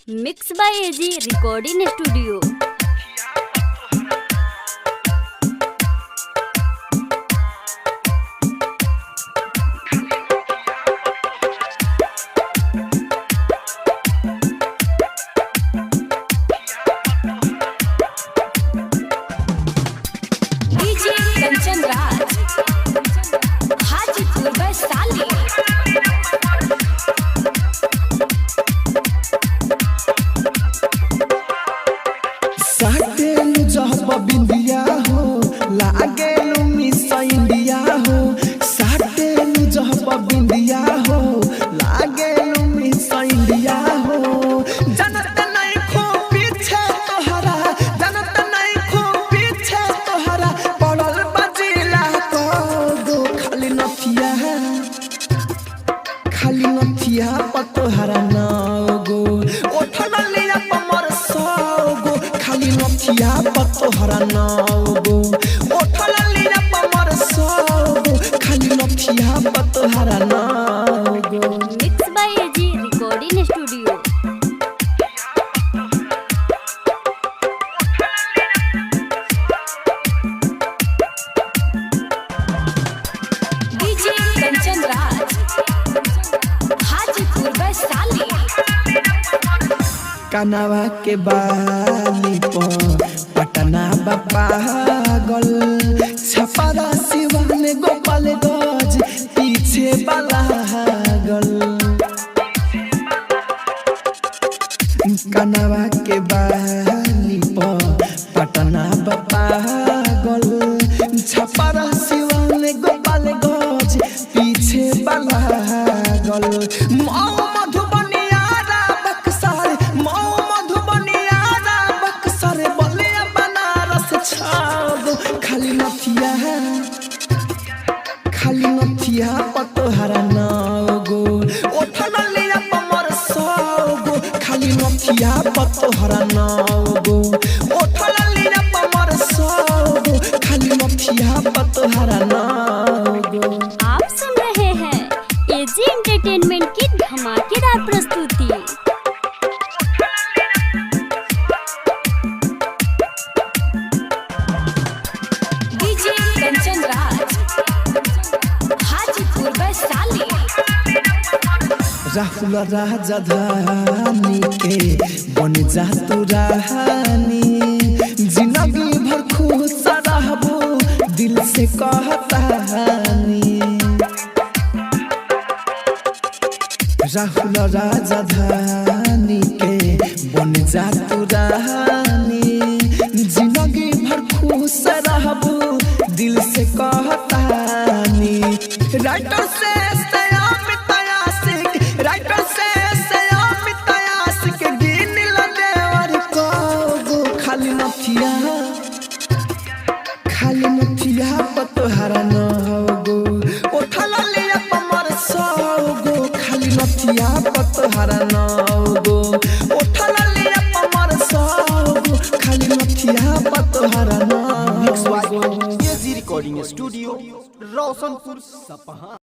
Mix by AG recording studio. DJ Kanchan Raj Hajipur Vaishali. साटेलु जब बिंदिया हो लागेलु मिस इंडिया हो। साटेलु जब बिंदिया हो लागेलु मिस इंडिया हो। जनत नहीं खो पीछे तोहरा, जनत नहीं खो पीछे तोहरा पड़ल बजिला को गो। खाली नथिया पतोहरा ना गो। ओठला लिया पमर सो खाली नथिया पतोहरा ना गो। ओठला लिया पमर सो खाली नथिया पतोहरा ना गो। Mix by AG recording studio. DJ Kanchan Raj Hajipur Vaishali. कनवा के बाली पर पटना पागल। छपरा सिवान गोपाल गज पीछे बलागल। कनवा के बाली पर पटना पागल। छपरा सिवान गोपाल गज पीछे बलागल। खाली नथिया पतोहरा ना गो। ओठला लिया पमर सो खाली नथिया पतोहरा ना गो। ओठला लिया पमर सो खाली नथिया पतोहरा ना गो। आप सुन रहे हैं एजी एंटरटेनमेंट की धमाकेदार प्रस्तुति। डीजे कंचन राज हाजीपुर वैशाली। राहुल राजधानी के बन जा तू रानी। जिंदगी भर खुश रहबो दिल से कहतानी। राहुल राजधानी के बन जा तू रानी। जिंदगी भर खुश रहबो दिल से कहतानी। राइटर से खाली नथिया पतोहरा ना गो। ओठला लिया पमर सो खाली नथिया पतोहरा ना गो। ओठला लिया पमर सो खाली नथिया पतोहरा ना गो। एजी रिकॉर्डिंग स्टूडियो रोशनपुर सपहा।